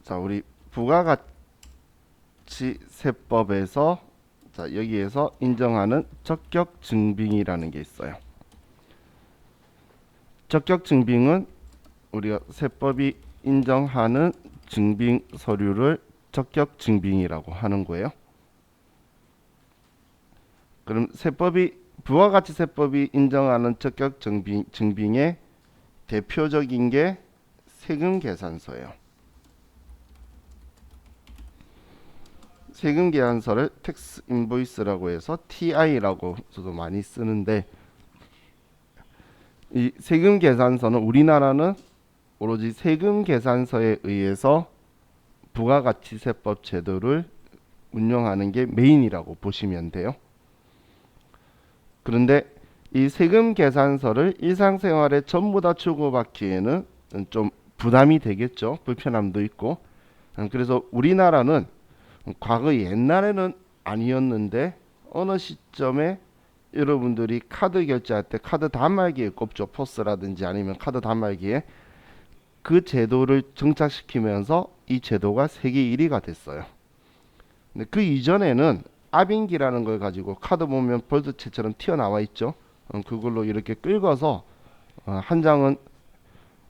자, 우리 부가가치세법에서 자, 여기에서 인정하는 적격 증빙이라는 게 있어요. 적격 증빙은 우리가 세법이 인정하는 증빙 서류를 적격 증빙이라고 하는 거예요. 그럼 부가가치세법이 인정하는 적격 증빙의 대표적인 게 세금 계산서예요. 세금 계산서를 텍스 인보이스라고 해서 TI라고 저도 많이 쓰는데, 이 세금 계산서는 우리나라는 오로지 세금 계산서에 의해서 부가가치세법 제도를 운영하는 게 메인이라고 보시면 돼요. 그런데 이 세금 계산서를 일상생활에 전부 다 주고받기에는 좀 부담이 되겠죠. 불편함도 있고. 그래서 우리나라는 과거 옛날에는 아니었는데 어느 시점에 여러분들이 카드 결제할 때 카드 단말기에 꼽죠. 포스라든지 아니면 카드 단말기에 그 제도를 정착시키면서 이 제도가 세계 1위가 됐어요. 근데 그 이전에는 아빙기라는 걸 가지고 카드 보면 볼트채처럼 튀어나와 있죠. 그걸로 이렇게 긁어서 한 장은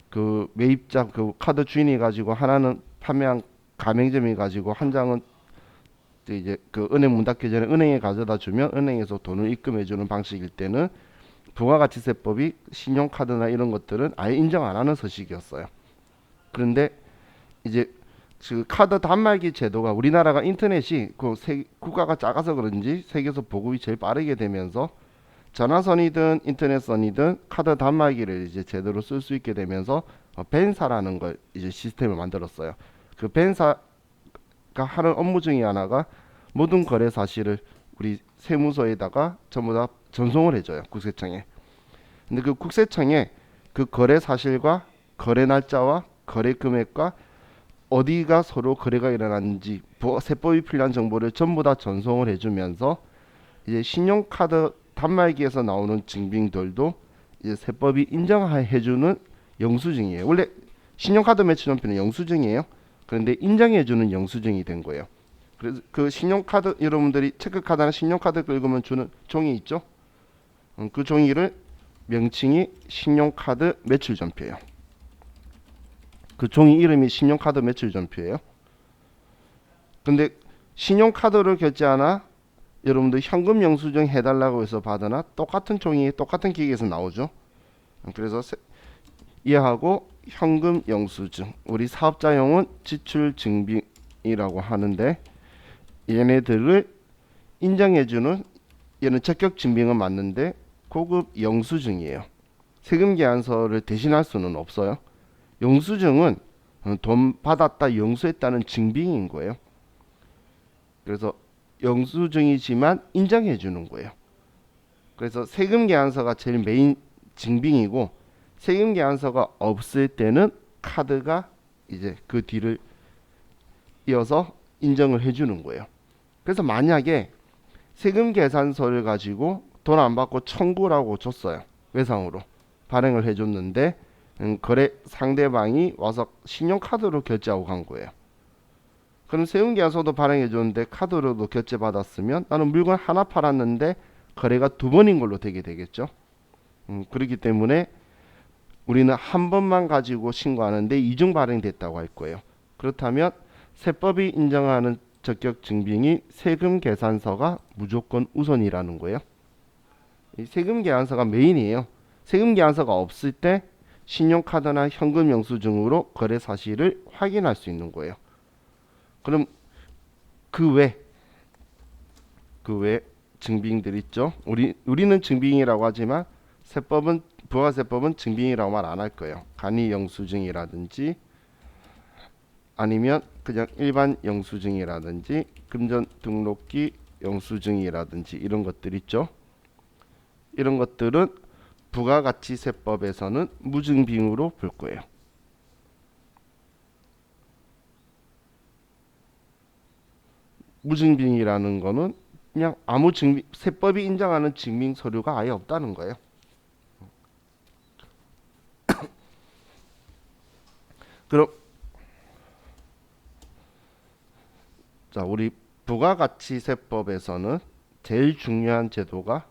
그 매입자 그 카드 주인이 가지고 하나는 판매한 가맹점이 가지고 한 장은 이제 그 은행 문 닫기 전에 은행에 가져다 주면 은행에서 돈을 입금해 주는 방식일 때는 부가가치세법이 신용카드나 이런 것들은 아예 인정 안 하는 서식이었어요. 그런데 이제 그 카드 단말기 제도가 우리나라가 인터넷이 국가가 작아서 그런지 세계에서 보급이 제일 빠르게 되면서 전화선이든 인터넷선이든 카드 단말기를 이제 제대로 쓸 수 있게 되면서 벤사라는 걸 이제 시스템을 만들었어요. 그 벤사가 하는 업무 중에 하나가 모든 거래 사실을 우리 세무서에다가 전부 다 전송을 해줘요. 국세청에. 근데 그 국세청에 그 거래 사실과 거래 날짜와 거래 금액과 어디가 서로 거래가 일어났는지 세법이 필요한 정보를 전부 다 전송을 해주면서 이제 신용카드 단말기에서 나오는 증빙들도 이제 세법이 인정해주는 영수증이에요. 원래 신용카드 매출연표는 영수증이에요. 그런데 인정해주는 영수증이 된 거예요. 그래서 그 신용카드 여러분들이 체크카드나 신용카드 긁으면 주는 종이 있죠. 그 종이를 명칭이 신용카드 매출전표예요. 그 종이 이름이 신용카드 매출전표예요. 근데 신용카드를 결제하나 여러분들 현금 영수증 해달라고 해서 받으나 똑같은 종이 똑같은 기계에서 나오죠. 그래서 이해하고 현금 영수증 우리 사업자용은 지출 증빙이라고 하는데 얘네들을 인정해주는 얘는 적격 증빙은 맞는데 고급 영수증이에요. 세금 계산서를 대신할 수는 없어요. 영수증은 돈 받았다 영수했다는 증빙인 거예요. 그래서 영수증이지만 인정해 주는 거예요. 그래서 세금 계산서가 제일 메인 증빙이고 세금 계산서가 없을 때는 카드가 이제 그 뒤를 이어서 인정을 해 주는 거예요. 그래서 만약에 세금 계산서를 가지고 돈 안 받고 청구라고 줬어요. 외상으로 발행을 해 줬는데 거래 상대방이 와서 신용카드로 결제하고 간 거예요. 그럼 세금계산서도 발행해 줬는데 카드로도 결제 받았으면 나는 물건 하나 팔았는데 거래가 두 번인 걸로 되게 되겠죠. 그렇기 때문에 우리는 한 번만 가지고 신고하는데 이중 발행됐다고 할 거예요. 그렇다면 세법이 인정하는 적격 증빙이 세금 계산서가 무조건 우선이라는 거예요. 이 세금 계산서가 메인이에요. 세금 계산서가 없을 때 신용카드나 현금 영수증으로 거래 사실을 확인할 수 있는 거예요. 그럼 그 외, 그 외 증빙들 있죠. 우리는 증빙이라고 하지만 부가세법은 증빙이라고 말 안 할 거예요. 간이 영수증이라든지 아니면 그냥 일반 영수증이라든지 금전 등록기 영수증이라든지 이런 것들 있죠. 이런 것들은 부가가치세법에서는 무증빙으로 볼 거예요. 무증빙이라는 거는 그냥 아무 세법이 인정하는 증빙 서류가 아예 없다는 거예요. 그럼 자, 우리 부가가치세법에서는 제일 중요한 제도가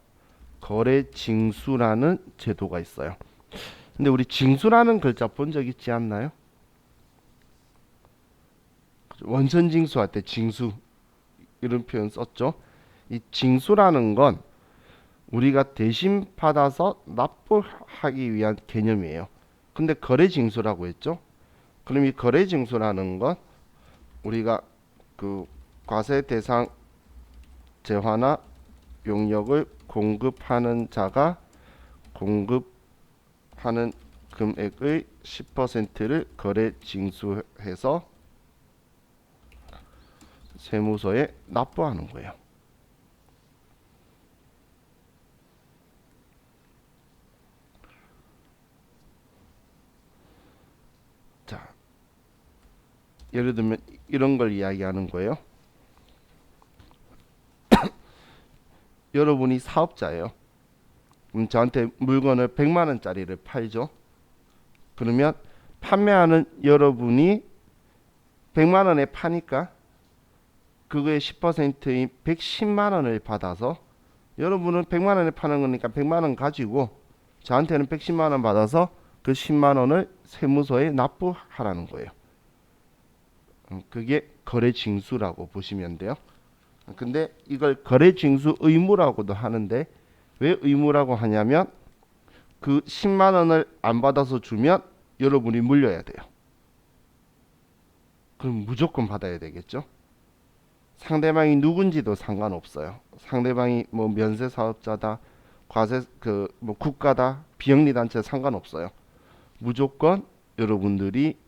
거래징수라는 제도가 있어요. 근데 우리 징수라는 글자 본 적 있지 않나요? 원천징수할 때 징수 이런 표현 썼죠. 이 징수라는 건 우리가 대신 받아서 납부하기 위한 개념이에요. 근데 거래징수라고 했죠. 그럼 이 거래징수라는 건 우리가 그 과세 대상 재화나 용역을 공급하는 자가 공급하는 금액의 10%를 거래 징수해서 세무서에 납부하는 거예요. 자, 예를 들면 이런 걸 이야기하는 거예요. 여러분이 사업자예요. 그럼 저한테 물건을 100만 원짜리를 팔죠. 그러면 판매하는 여러분이 100만 원에 파니까 그거의 10%인 110만 원을 받아서 여러분은 100만 원에 파는 거니까 100만 원 가지고 저한테는 110만 원 받아서 그 10만 원을 세무서에 납부하라는 거예요. 그게 거래징수라고 보시면 돼요. 근데 이걸 거래징수 의무라고도 하는데 왜 의무라고 하냐면 그 10만 원을 안 받아서 주면 여러분이 물려야 돼요. 그럼 무조건 받아야 되겠죠. 상대방이 누군지도 상관없어요. 상대방이 뭐 면세 사업자다, 과세 뭐 국가다, 비영리 단체 상관없어요. 무조건 여러분들이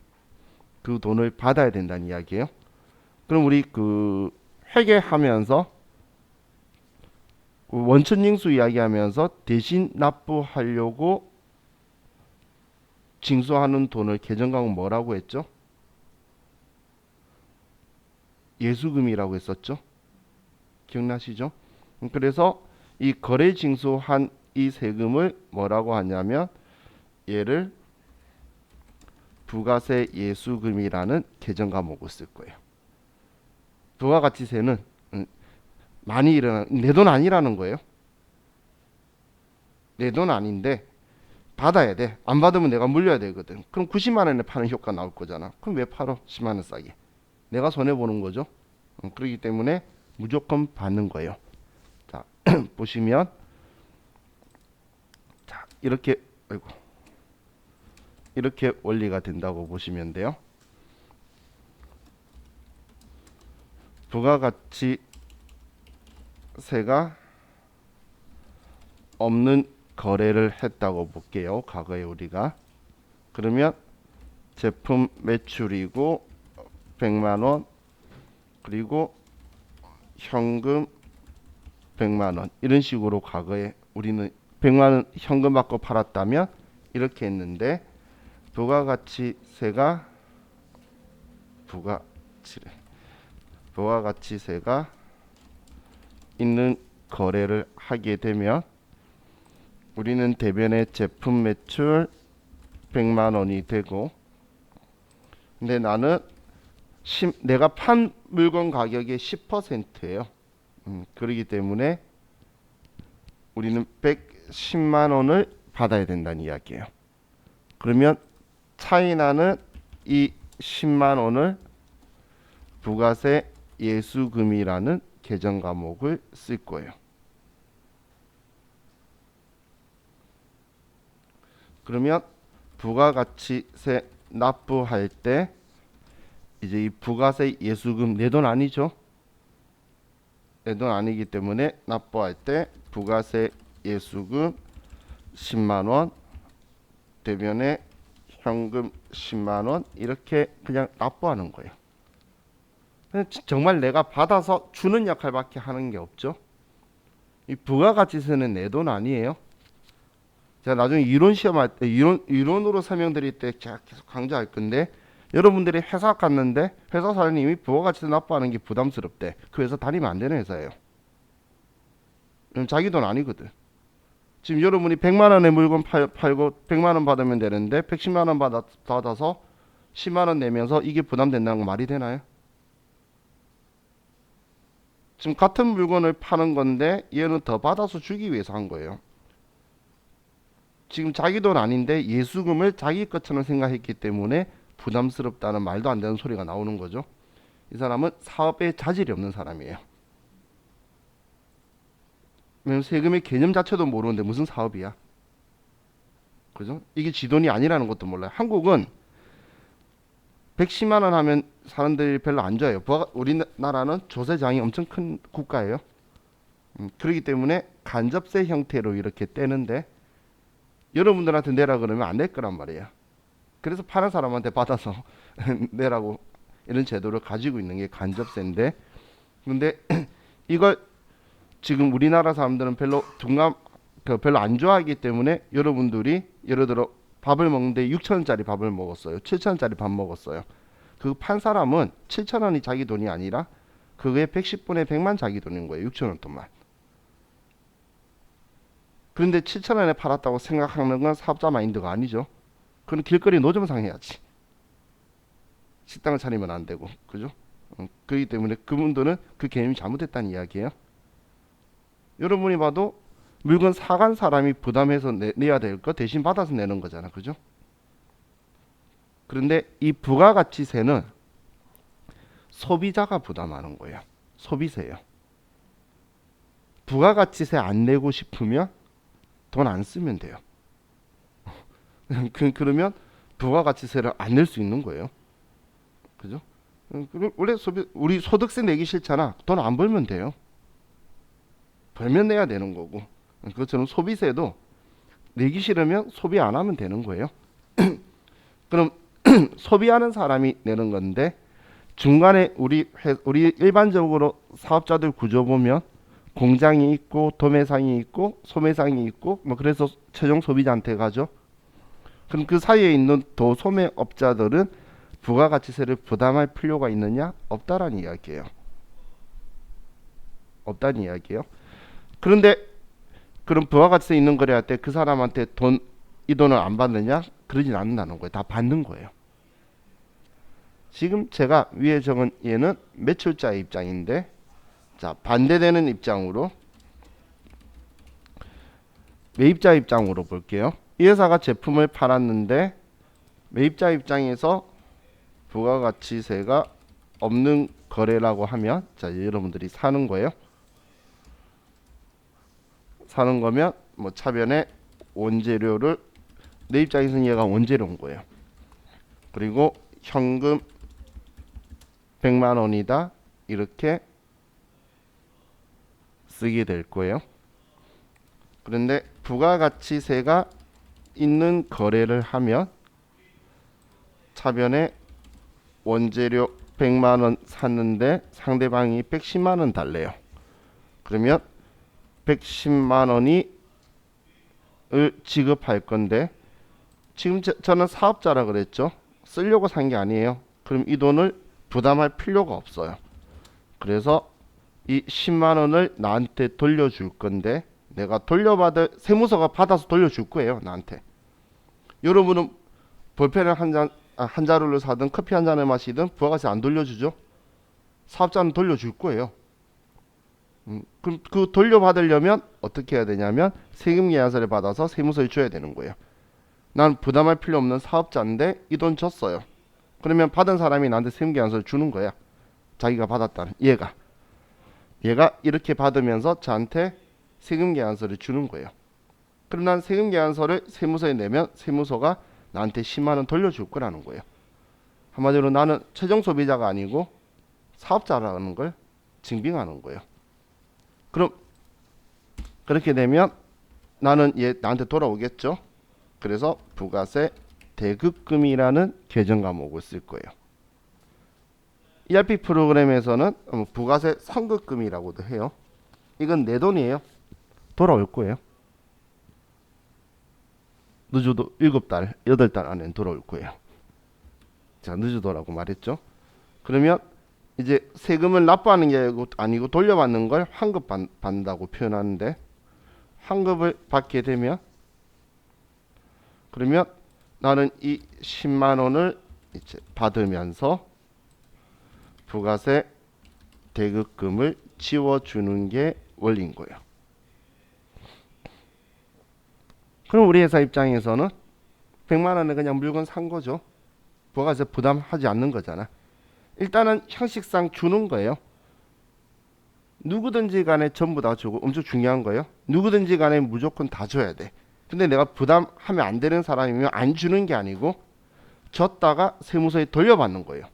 그 돈을 받아야 된다는 이야기예요. 그럼 우리 그 회계하면서 원천징수 이야기하면서 대신 납부하려고 징수하는 돈을 개정강은 뭐라고 했죠? 예수금이라고 했었죠. 기억나시죠? 그래서 이 거래 징수한 이 세금을 뭐라고 하냐면 얘를 부가세 예수금이라는 개정 과목을 쓸 거예요. 부가가치세는 많이 일어나는 내 돈 아니라는 거예요. 내 돈 아닌데 받아야 돼. 안 받으면 내가 물려야 되거든. 그럼 90만 원에 파는 효과 나올 거잖아. 그럼 왜 팔어? 10만 원 싸게. 내가 손해 보는 거죠. 그렇기 때문에 무조건 받는 거예요. 자, 보시면 자, 이렇게 아이고. 이렇게 원리가 된다고 보시면 돼요. 부가가치세가 없는 거래를 했다고 볼게요. 과거에 우리가. 그러면 제품 매출이고 100만 원 그리고 현금 100만 원 이런 식으로 과거에 우리는 100만 원 현금 받고 팔았다면 이렇게 했는데 부가가치세가 있는 거래를 하게 되면 우리는 대변의 제품 매출 100만 원이 되고 근데 나는 내가 판 물건 가격의 10%예요. 그렇기 때문에 우리는 110만 원을 받아야 된다는 이야기예요. 그러면 차이 나는 이 10만 원을 부가세 예수금이라는 개정 과목을 쓸 거예요. 그러면 부가가치세 납부할 때 이제 이 부가세 예수금 내 돈 아니죠? 내 돈 아니기 때문에 납부할 때 부가세 예수금 10만 원 대변에 현금 10만 원 이렇게 그냥 납부하는 거예요. 정말 내가 받아서 주는 역할밖에 하는 게 없죠. 이 부가가치세는 내 돈 아니에요. 제가 나중에 이론 시험할 때 이론으로 설명드릴 때 제가 계속 강조할 건데 여러분들이 회사 갔는데 회사 사장님이 부가가치세 납부하는 게 부담스럽대. 그 회사 다니면 안 되는 회사예요. 자기 돈 아니거든. 지금 여러분이 100만 원의 물건 팔고 100만 원 받으면 되는데 110만 원 받아서 10만 원 내면서 이게 부담된다는 거 말이 되나요? 지금 같은 물건을 파는 건데 얘는 더 받아서 주기 위해서 한 거예요. 지금 자기 돈 아닌데 예수금을 자기 것처럼 생각했기 때문에 부담스럽다는 말도 안 되는 소리가 나오는 거죠. 이 사람은 사업에 자질이 없는 사람이에요. 왜냐면 세금의 개념 자체도 모르는데 무슨 사업이야. 그죠? 이게 지 돈이 아니라는 것도 몰라요. 한국은 110만 원 하면 사람들이 별로 안 좋아해요. 우리나라는 조세장이 엄청 큰 국가예요. 그렇기 때문에 간접세 형태로 이렇게 떼는데 여러분들한테 내라 그러면 안 낼 거란 말이에요. 그래서 파는 사람한테 받아서 내라고 이런 제도를 가지고 있는 게 간접세인데, 근데 이걸 지금 우리나라 사람들은 별로 안 좋아하기 때문에 여러분들이 예를 들어 밥을 먹는데 6천 원짜리 밥을 먹었어요. 7천 원짜리 밥 먹었어요. 그 판 사람은 7천 원이 자기 돈이 아니라 그게 110분의 100만 자기 돈인 거예요. 6천 원 동안. 그런데 7천 원에 팔았다고 생각하는 건 사업자 마인드가 아니죠. 그건 길거리 노점상 해야지. 식당을 차리면 안 되고, 그죠? 그렇기 때문에 그분들은 그 개념이 잘못됐다는 이야기예요. 여러분이 봐도 물건 사간 사람이 부담해서 내야 될 거 대신 받아서 내는 거잖아, 그죠? 그런데 이 부가가치세는 소비자가 부담하는 거예요. 소비세예요. 부가가치세 안 내고 싶으면 돈 안 쓰면 돼요. 그러면 부가가치세를 안 낼 수 있는 거예요. 그죠? 원래 우리 소득세 내기 싫잖아. 돈 안 벌면 돼요. 벌면 내야 되는 거고. 그것처럼 소비세도 내기 싫으면 소비 안 하면 되는 거예요. 그럼 소비하는 사람이 내는 건데 중간에 우리 일반적으로 사업자들 구조 보면 공장이 있고 도매상이 있고 소매상이 있고 뭐 그래서 최종 소비자한테 가죠. 그럼 그 사이에 있는 도소매업자들은 부가가치세를 부담할 필요가 있느냐? 없다라는 이야기예요. 없다는 이야기예요. 그런데 그럼 부가가치세 있는 거래할 때 그 사람한테 이 돈을 안 받느냐? 그러진 않는다는 거예요. 다 받는 거예요. 지금 제가 위에 적은 얘는 매출자의 입장인데, 자, 반대되는 입장으로 매입자 입장으로 볼게요. 이 회사가 제품을 팔았는데 매입자 입장에서 부가가치세가 없는 거래라고 하면, 자, 여러분들이 사는 거예요. 사는 거면 뭐 차변에 원재료를 내 입장에서는 얘가 원재료인 거예요. 그리고 현금 100만 원이다 이렇게 쓰게 될 거예요. 그런데 부가가치세가 있는 거래를 하면 차변에 원재료 100만 원 샀는데 상대방이 110만 원 달래요. 그러면 110만 원을 지급할 건데, 지금 저는 사업자라 그랬죠. 쓰려고 산 게 아니에요. 그럼 이 돈을 부담할 필요가 없어요. 그래서 이 10만 원을 나한테 돌려줄 건데, 내가 세무서가 받아서 돌려줄 거예요, 나한테. 여러분은 볼펜을 한 자루를 사든 커피 한 잔을 마시든 부가가치 안 돌려주죠. 사업자는 돌려줄 거예요. 그럼 그 돌려받으려면 어떻게 해야 되냐면 세금계산서를 받아서 세무서에 줘야 되는 거예요. 난 부담할 필요 없는 사업자인데 이 돈 줬어요. 그러면 받은 사람이 나한테 세금계산서를 주는 거야. 자기가 받았다는 얘가 이렇게 받으면서 저한테 세금계산서를 주는 거예요. 그럼 난 세금계산서를 세무서에 내면 세무서가 나한테 10만 원 돌려줄 거라는 거예요. 한마디로 나는 최종 소비자가 아니고 사업자라는 걸 증빙하는 거예요. 그럼 그렇게 되면 나는 얘 나한테 돌아오겠죠. 그래서 부가세 대급금이라는 계정 과목을 쓸 거예요. ERP 프로그램에서는 부가세 선급금이라고도 해요. 이건 내 돈이에요. 돌아올 거예요. 늦어도 7달, 8달 안에 돌아올 거예요. 자, 늦어도라고 말했죠. 그러면 이제 세금을 납부하는 게 아니고 돌려받는 걸 환급 받는다고 표현하는데, 환급을 받게 되면 그러면 나는 이 10만 원을 이제 받으면서 부가세 대급금을 지워주는 게 원리인 거예요. 그럼 우리 회사 입장에서는 100만 원에 그냥 물건 산 거죠. 부가세 부담하지 않는 거잖아. 일단은 형식상 주는 거예요. 누구든지 간에 전부 다 주고, 엄청 중요한 거예요. 누구든지 간에 무조건 다 줘야 돼. 근데 내가 부담하면 안 되는 사람이면 안 주는 게 아니고 줬다가 세무서에 돌려받는 거예요.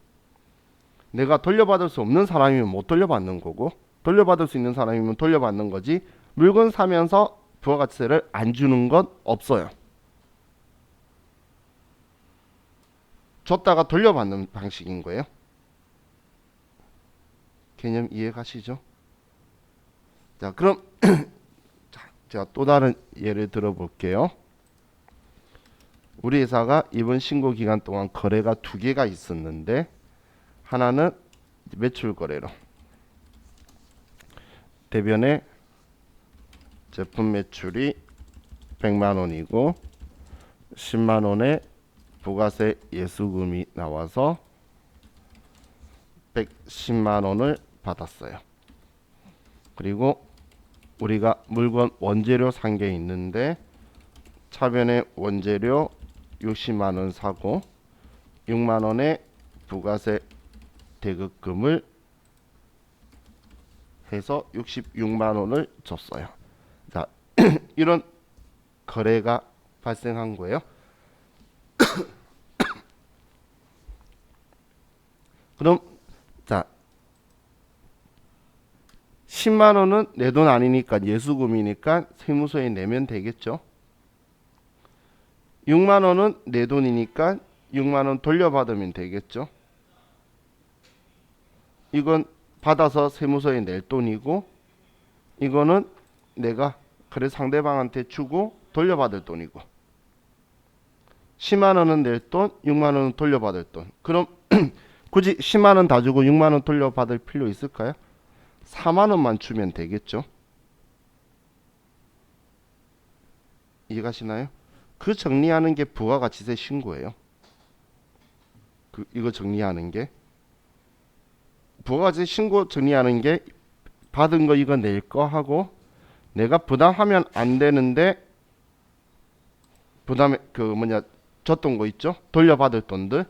내가 돌려받을 수 없는 사람이면 못 돌려받는 거고, 돌려받을 수 있는 사람이면 돌려받는 거지, 물건 사면서 부가가치세를 안 주는 건 없어요. 줬다가 돌려받는 방식인 거예요. 개념 이해 가시죠? 자, 그럼 제가 또 다른 예를 들어 볼게요. 우리 회사가 이번 신고 기간 동안 거래가 2개가 있었는데, 하나는 매출 거래로 대변에 제품 매출이 100만 원이고 10만 원의 부가세 예수금이 나와서 110만 원을 받았어요. 그리고 우리가 물건 원재료 산 게 있는데, 차변에 원재료 60만 원 사고 6만 원의 부가세 대급금을 해서 66만 원을 줬어요. 자, 이런 거래가 발생한 거예요. 그럼 자, 10만 원은 내 돈 아니니까 예수금이니까 세무서에 내면 되겠죠. 6만 원은 내 돈이니까 6만 원 돌려받으면 되겠죠. 이건 받아서 세무서에 낼 돈이고, 이거는 내가 그래 상대방한테 주고 돌려받을 돈이고, 10만 원은 낼 돈, 6만 원은 돌려받을 돈. 그럼 굳이 10만 원 다 주고 6만 원 돌려받을 필요 있을까요? 4만 원만 주면 되겠죠. 이해가시나요? 그 정리하는 게 부가가치세 신고예요. 이거 정리하는 게 부가가치세 신고 정리하는 게 받은 거 이거 낼 거 하고, 내가 부담하면 안 되는데 부담에 줬던 거 있죠? 돌려받을 돈들,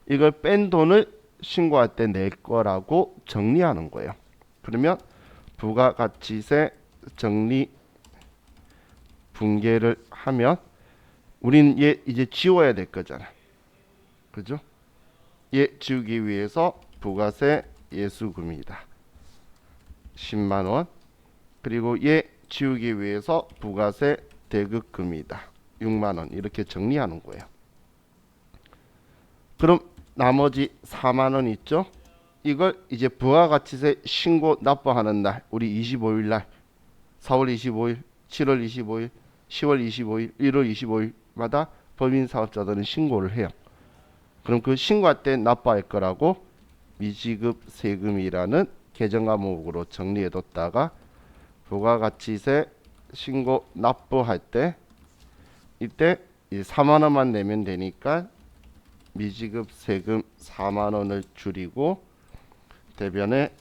이걸 뺀 돈을 신고할 때 낼 거라고 정리하는 거예요. 그러면 부가가치세 정리 분계를 하면 우린 얘 이제 지워야 될 거잖아. 그죠? 얘 지우기 위해서 부가세 예수금이다. 10만 원. 그리고 얘 지우기 위해서 부가세 대급금이다. 6만 원. 이렇게 정리하는 거예요. 그럼 나머지 4만 원 있죠? 이걸 이제 부가가치세 신고 납부하는 날, 우리 25일 날, 4월 25일, 7월 25일, 10월 25일, 1월 25일마다 법인사업자들은 신고를 해요. 그럼 그 신고할 때 납부할 거라고 미지급 세금이라는 계정 과목으로 정리해뒀다가 부가가치세 신고 납부할 때 이때 4만 원만 내면 되니까 미지급 세금 4만 원을 줄이고 대변에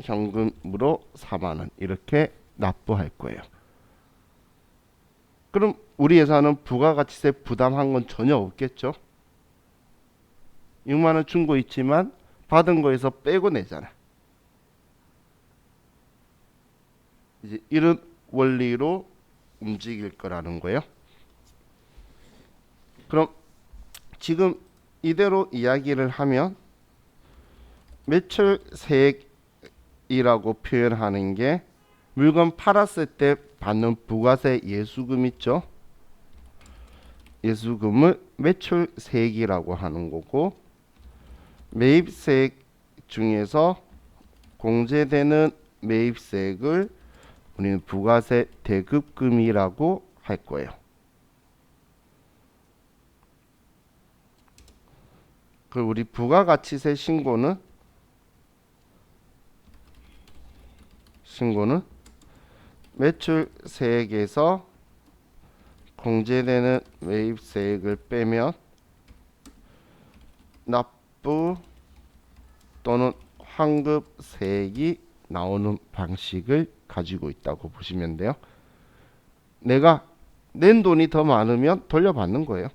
현금으로 4만 원 이렇게 납부할 거예요. 그럼 우리 회사는 부가가치세 부담한 건 전혀 없겠죠. 6만 원 준 거 있지만 받은 거에서 빼고 내잖아. 이제 이런 원리로 움직일 거라는 거예요. 그럼 지금 이대로 이야기를 하면 매출 세액이라고 표현하는 게 물건 팔았을 때 받는 부가세 예수금 있죠. 예수금을 매출 세액이라고 하는 거고, 매입세액 중에서 공제되는 매입세액을 우리는 부가세 대급금이라고 할 거예요. 그리고 우리 부가가치세 신고는 매출세액에서 공제되는 매입세액을 빼면 납부 또는 환급세액이 나오는 방식을 가지고 있다고 보시면 돼요. 내가 낸 돈이 더 많으면 돌려받는 거예요.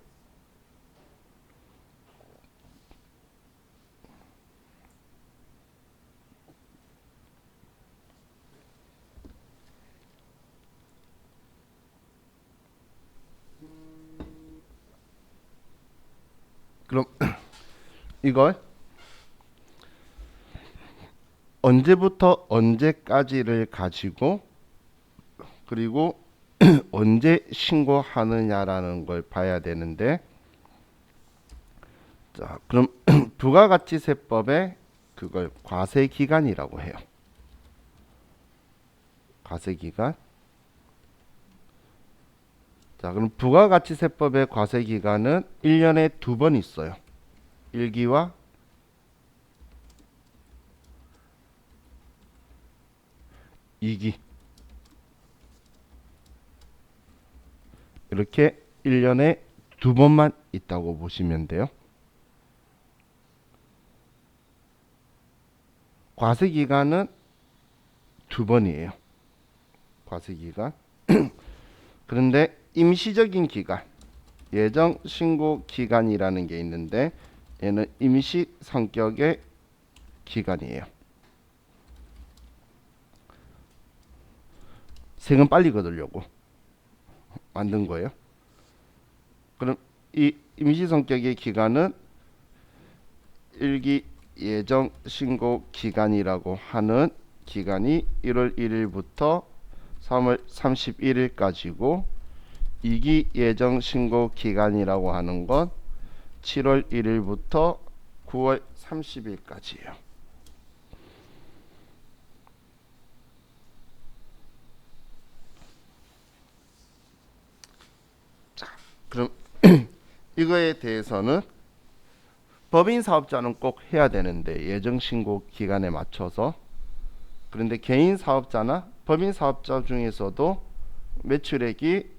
그럼 이걸 언제부터 언제까지를 가지고 그리고 언제 신고하느냐라는 걸 봐야 되는데, 자, 그럼 부가가치세법에 그걸 과세기간이라고 해요. 과세기간. 자, 그럼 부가가치세법의 과세기간은 1년에 2번 있어요. 1기와 2기. 이렇게 1년에 2번만 있다고 보시면 돼요. 과세기간은 2번이에요. 과세기간. 그런데 임시적인 기간, 예정 신고 기간이라는 게 있는데 얘는 임시 성격의 기간이에요. 세금 빨리 거두려고 만든 거예요. 그럼 이 임시 성격의 기간은 1기 예정 신고 기간이라고 하는 기간이 1월 1일부터 3월 31일까지고 2기 예정 신고 기간이라고 하는 건 7월 1일부터 9월 30일까지예요. 자, 그럼 이거에 대해서는 법인 사업자는 꼭 해야 되는데 예정 신고 기간에 맞춰서, 그런데 개인 사업자나 법인 사업자 중에서도 매출액이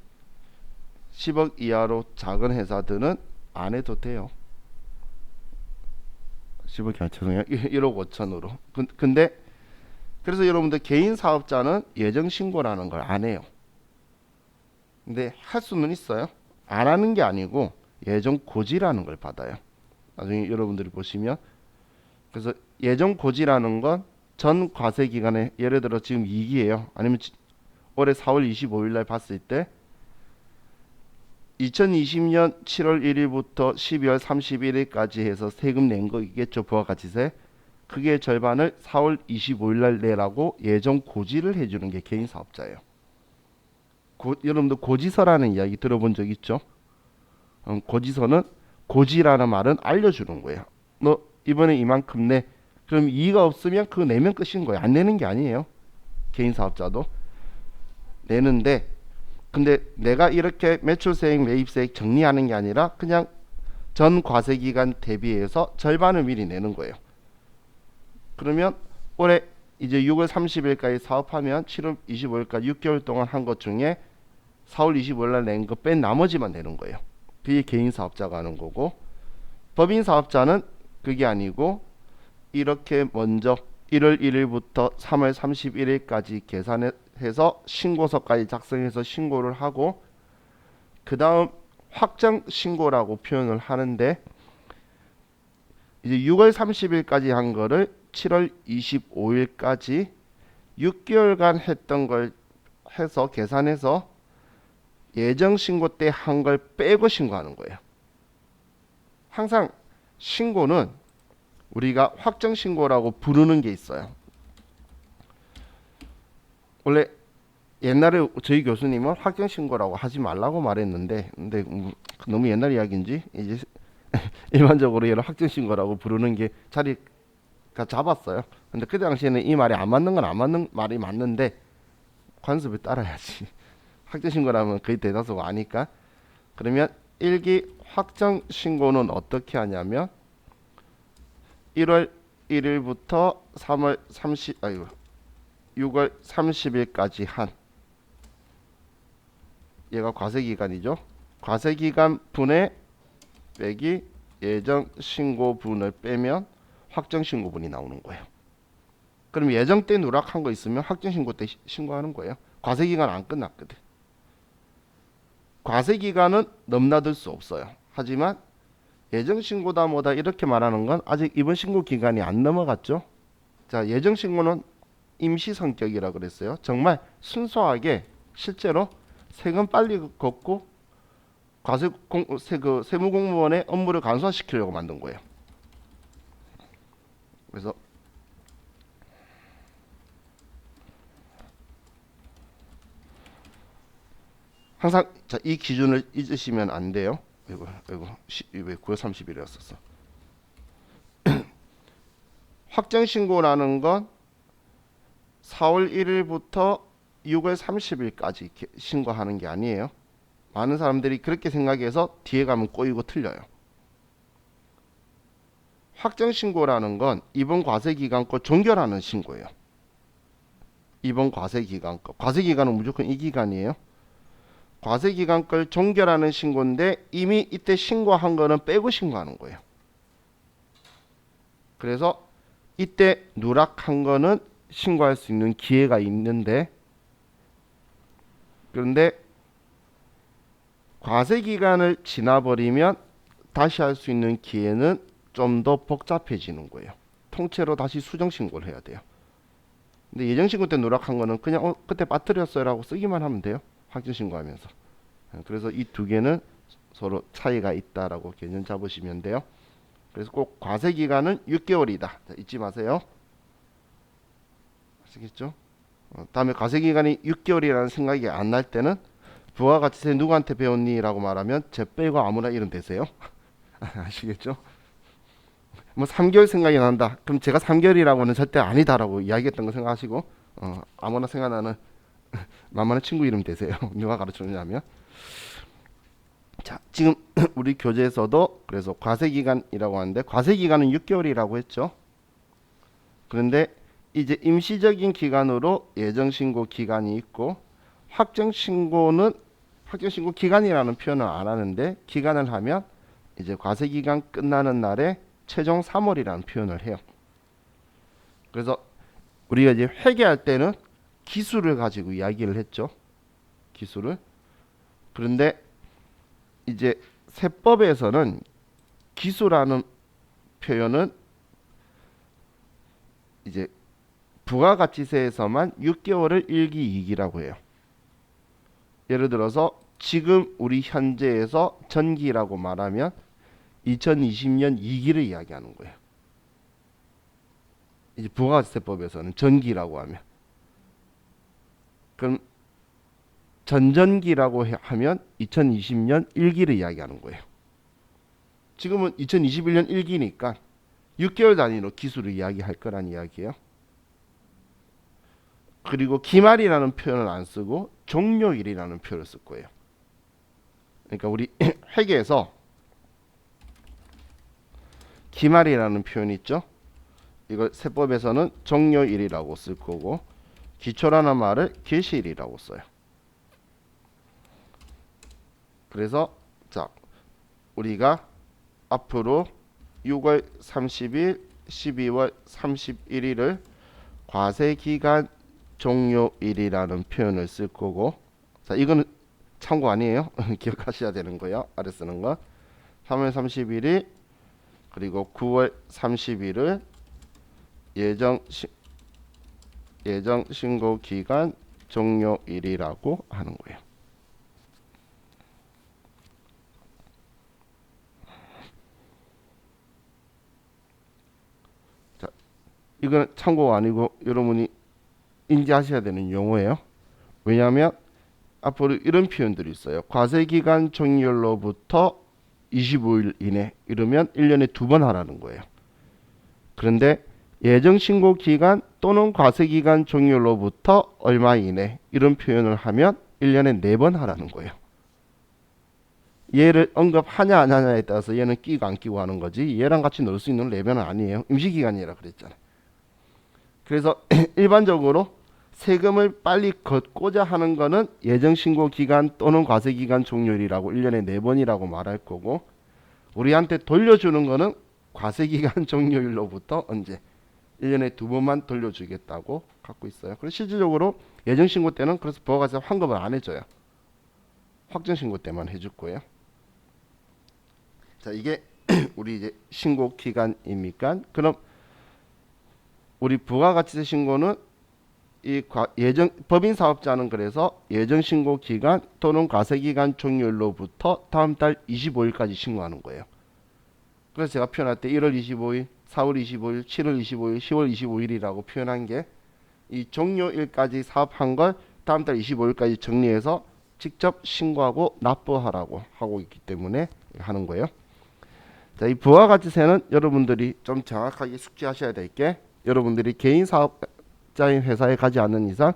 10억 이하로 작은 회사들은 안 해도 돼요. 10억이 아니라 죄송해요. 1억 5천으로. 근데 그래서 여러분들 개인 사업자는 예정 신고라는 걸 안 해요. 근데 할 수는 있어요. 안 하는 게 아니고 예정 고지라는 걸 받아요. 나중에 여러분들이 보시면, 그래서 예정 고지라는 건 전 과세 기간에 예를 들어 지금 2기예요. 아니면 올해 4월 25일 날 봤을 때 2020년 7월 1일부터 12월 31일까지 해서 세금 낸 거 있겠죠. 부가가치세. 그게 절반을 4월 25일 날 내라고 예정 고지를 해주는 게 개인 사업자예요. 여러분들 고지서라는 이야기 들어본 적 있죠? 고지서는, 고지라는 말은 알려주는 거예요. 너 이번에 이만큼 내. 그럼 이의가 없으면 그거 내면 끝인 거예요. 안 내는 게 아니에요. 개인 사업자도 내는데, 근데 내가 이렇게 매출세액, 매입세액 정리하는 게 아니라 그냥 전 과세기간 대비해서 절반을 미리 내는 거예요. 그러면 올해 이제 6월 30일까지 사업하면 7월 25일까지 6개월 동안 한 것 중에 4월 25일 날 낸 거 뺀 나머지만 내는 거예요. 그게 개인 사업자가 하는 거고, 법인 사업자는 그게 아니고 이렇게 먼저 1월 1일부터 3월 31일까지 계산해서 신고서까지 작성해서 신고를 하고, 그 다음 확정 신고라고 표현을 하는데, 이제 6월 30일까지 한 거를 7월 25일까지 6개월간 했던 걸 해서 계산해서 예정 신고 때 한 걸 빼고 신고하는 거예요. 항상 신고는 우리가 확정 신고라고 부르는 게 있어요. 원래 옛날에 저희 교수님은 확정 신고라고 하지 말라고 말했는데, 근데 너무 옛날 이야기인지 이제 일반적으로 얘를 확정 신고라고 부르는 게 자리가 잡았어요. 근데 그 당시에는 이 말이 안 맞는 건 안 맞는 말이 맞는데 관습을 따라야지. 확정 신고라면 거의 대다수가 아니까. 그러면 1기 확정 신고는 어떻게 하냐면 1월 1일부터 6월 30일까지 한, 얘가 과세기간이죠. 과세기간 분의 빼기 예정 신고분을 빼면 확정 신고분이 나오는 거예요. 그럼 예정 때 누락한 거 있으면 확정신고 때 신고하는 거예요. 과세기간 안 끝났거든. 과세기간은 넘나들 수 없어요. 하지만 예정신고다 뭐다 이렇게 말하는 건 아직 이번 신고 기간이 안 넘어갔죠. 자, 예정신고는 임시 성격이라 그랬어요. 정말 순수하게 실제로 세금 빨리 걷고 세무공무원의 업무를 간소화시키려고 만든 거예요. 그래서 항상 자, 이 기준을 잊으시면 안 돼요. 이거 왜 9월 30일이었었어. 확정 신고라는 건 4월 1일부터 6월 30일까지 신고하는 게 아니에요. 많은 사람들이 그렇게 생각해서 뒤에 가면 꼬이고 틀려요. 확정 신고라는 건 이번 과세기간 거 종결하는 신고예요. 이번 과세기간 거. 과세기간은 무조건 이 기간이에요. 과세기간 걸 종결하는 신고인데 이미 이때 신고한 거는 빼고 신고하는 거예요. 그래서 이때 누락한 거는 신고할 수 있는 기회가 있는데, 그런데 과세기간을 지나버리면 다시 할 수 있는 기회는 좀 더 복잡해지는 거예요. 통째로 다시 수정신고를 해야 돼요. 근데 예정신고 때 누락한 거는 그냥 그때 빠뜨렸어요 라고 쓰기만 하면 돼요. 확정신고하면서. 그래서 이 두 개는 서로 차이가 있다라고 개념 잡으시면 돼요. 그래서 꼭 과세기간은 6개월이다. 자, 잊지 마세요. 아시겠죠? 다음에 과세기간이 6개월이라는 생각이 안 날 때는 부가가치세 누구한테 배웠니? 라고 말하면 제 빼고 아무나 이름 대세요. 아시겠죠? 뭐 3개월 생각이 난다. 그럼 제가 3개월이라고는 절대 아니다라고 이야기했던 거 생각하시고 아무나 생각나는 만만한 친구 이름 대세요. 누가 가르쳐주냐면. 자, 지금 우리 교재에서도 그래서 과세기간이라고 하는데 과세기간은 6개월이라고 했죠. 그런데 이제 임시적인 기간으로 예정신고 기간이 있고 확정신고 기간이라는 표현을 안 하는데 기간을 하면 이제 과세기간 끝나는 날에 최종 3월이라는 표현을 해요. 그래서 우리가 이제 회계할 때는 기수를 가지고 이야기를 했죠. 기수를. 그런데 이제 세법에서는 기수라는 표현은 이제 부가가치세에서만 6개월을 1기 2기라고 해요. 예를 들어서 지금 우리 현재에서 전기라고 말하면 2020년 2기를 이야기하는 거예요. 이제 부가가치세법에서는 전기라고 하면, 그럼 전전기라고 하면 2020년 1기를 이야기하는 거예요. 지금은 2021년 1기니까 6개월 단위로 기수를 이야기할 거란 이야기예요. 그리고 기말이라는 표현을 안 쓰고 종료일이라는 표현을 쓸 거예요. 그러니까 우리 회계에서 기말이라는 표현이 있죠. 이걸 세법에서는 종료일이라고 쓸 거고 기초라는 말을 개시일이라고 써요. 그래서 자, 우리가 앞으로 6월 30일, 12월 31일을 과세기간 종료일이라는 표현을 쓸 거고, 자, 이거는 참고 아니에요. 기억하셔야 되는 거예요. 아래 쓰는 거. 3월 31일 그리고 9월 30일을 예정 신고 기간 종료일이라고 하는 거예요. 자, 이거는 참고가 아니고 여러분이 인지하셔야 되는 용어예요. 왜냐하면 앞으로 이런 표현들이 있어요. 과세기간 종료일로부터 25일 이내 이러면 1년에 2번 하라는 거예요. 그런데 예정신고 기간 또는 과세기간 종료일로부터 얼마 이내 이런 표현을 하면 1년에 4번 하라는 거예요. 얘를 언급하냐 안 하냐에 따라서 얘는 끼고 안 끼고 하는 거지 얘랑 같이 넣을 수 있는 레벨은 아니에요. 임시기간이라 그랬잖아요. 그래서 일반적으로 세금을 빨리 걷고자 하는 거는 예정신고 기간 또는 과세기간 종료일이라고 1년에 4번이라고 말할 거고, 우리한테 돌려주는 거는 과세기간 종료일로부터 언제 1년에 2번만 돌려주겠다고 갖고 있어요. 그래서 실질적으로 예정신고 때는 그래서 부가가치세 환급을 안 해줘요. 확정신고 때만 해줄 거예요. 자, 이게 우리 이제 신고 기간입니까? 그럼 우리 부가가치세 신고는 이 예정 법인 사업자는 그래서 예정 신고 기간 또는 과세 기간 종료일로부터 다음 달 25일까지 신고하는 거예요. 그래서 제가 표현할 때 1월 25일, 4월 25일, 7월 25일, 10월 25일이라고 표현한 게 이 종료일까지 사업한 걸 다음 달 25일까지 정리해서 직접 신고하고 납부하라고 하고 있기 때문에 하는 거예요. 자, 이 부가가치세는 여러분들이 좀 정확하게 숙지하셔야 될 게 여러분들이 개인 사업자인 회사에 가지 않는 이상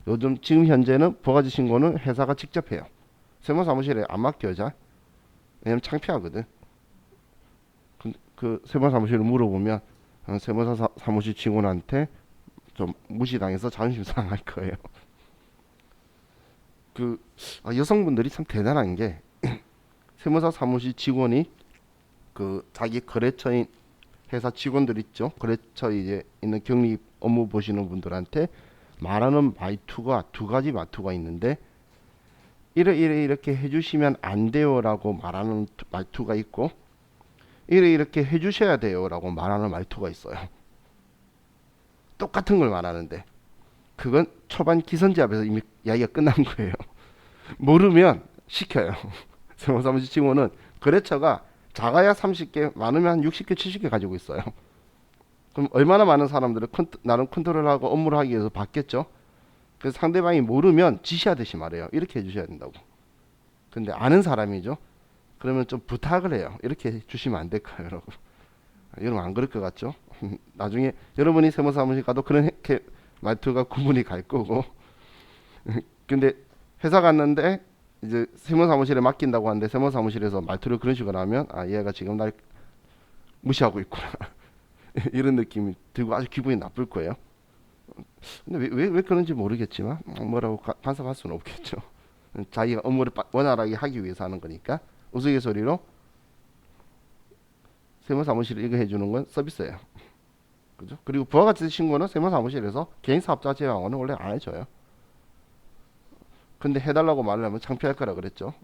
요즘 지금 현재는 부가가치 신고는 회사가 직접 해요. 세무사무실에 안 맡겨져. 왜냐면 창피하거든. 그 세무사무실을 물어보면 세무사 사무실 직원한테 좀 무시당해서 자존심 상할 거예요. 여성분들이 참 대단한 게 세무사 사무실 직원이 그 자기 거래처인 회사 직원들 있죠. 거래처에 이제 있는 경리 업무 보시는 분들한테 말하는 말투가 두 가지 말투가 있는데 이렇게 해주시면 안 돼요라고 말하는 말투가 있고 이렇게 해주셔야 돼요라고 말하는 말투가 있어요. 똑같은 걸 말하는데 그건 초반 기선제압에서 이미 이야기가 끝난 거예요. 모르면 시켜요. 세무사무실 직원은 거래처가 작아야 30개, 많으면 한 60개, 70개 가지고 있어요. 그럼 얼마나 많은 사람들을 나름 컨트롤하고 업무를 하기 위해서 받겠죠. 그래서 상대방이 모르면 지시하듯이 말해요. 이렇게 해주셔야 된다고. 근데 아는 사람이죠. 그러면 좀 부탁을 해요. 이렇게 해주시면 안 될까요, 여러분? 여러분 안 그럴 것 같죠? 나중에 여러분이 세무사무실 가도 그런 말투가 구분이 갈 거고. 근데 회사 갔는데 이제 세무사무실에 맡긴다고 하는데 세무사무실에서 말투를 그런 식으로 하면 아, 얘가 지금 날 무시하고 있구나. 이런 느낌이 들고 아주 기분이 나쁠 거예요. 근데 왜 그런지 모르겠지만 뭐라고 간섭할 수는 없겠죠. 자기가 업무를 원활하게 하기 위해서 하는 거니까 우스갯소리로 세무사무실에 이거 해주는 건 서비스예요. 그죠? 그리고 부가가치세 신고는 세무사무실에서 개인 사업자 제외하고는 원래 안 해줘요. 근데 해달라고 말을 하면 창피할 거라 그랬죠.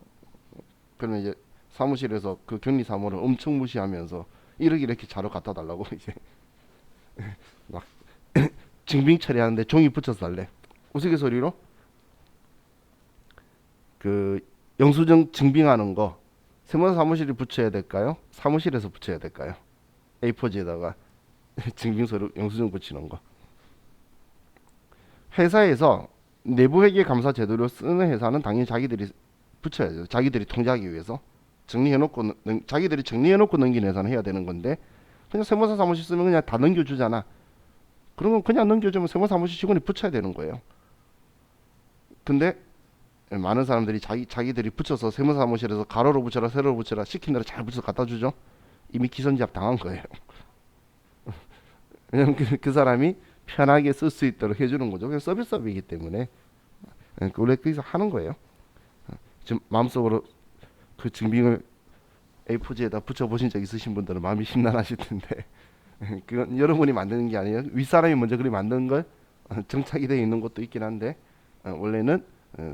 그러면 이제 사무실에서 그 격리 사무를 엄청 무시하면서 이렇게 자료 갖다 달라고 이제 막 증빙 처리하는데 종이 붙여서 달래. 우스갯소리로 그 영수증 증빙하는 거 세무사 사무실이 붙여야 될까요? 사무실에서 붙여야 될까요? A4지에다가 증빙서로 영수증 붙이는 거. 회사에서 내부회계 감사 제도를 쓰는 회사는 당연히 자기들이 붙여야죠. 자기들이 통제하기 위해서 정리해놓고 자기들이 정리해놓고 넘기는 회사는 해야 되는 건데 그냥 세무사 사무실 쓰면 그냥 다 넘겨주잖아. 그러면 그냥 넘겨주면 세무사 사무실 직원이 붙여야 되는 거예요. 근데 많은 사람들이 자기들이 붙여서 세무사 사무실에서 가로로 붙여라 세로로 붙여라 시킨 대로 잘 붙여서 갖다 주죠. 이미 기선제압 당한 거예요. 왜냐면 그 사람이 편하게 쓸 수 있도록 해주는 거죠. 그냥 서비스업이기 때문에 원래 거기서 하는 거예요. 지금 마음속으로 그 증빙을 A4지에다 붙여보신 적 있으신 분들은 마음이 심란하실 텐데 그건 여러분이 만드는 게 아니에요. 윗사람이 먼저 그리 만든 걸 정착이 되어 있는 것도 있긴 한데 원래는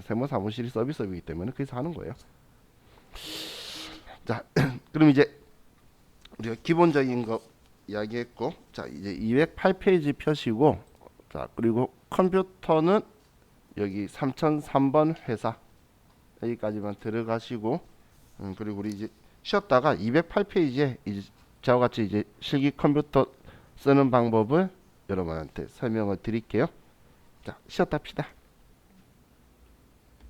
세무사무실이 서비스업이기 때문에 거기서 하는 거예요. 자, 그럼 이제 우리가 기본적인 거 이야기했고, 자 이제 208페이지 펴시고, 자 그리고 컴퓨터는 여기 3003번 회사 여기까지만 들어가시고, 그리고 우리 이제 쉬었다가 208페이지에 이제 저와 같이 이제 실기 컴퓨터 쓰는 방법을 여러분한테 설명을 드릴게요. 자 쉬었다 합시다.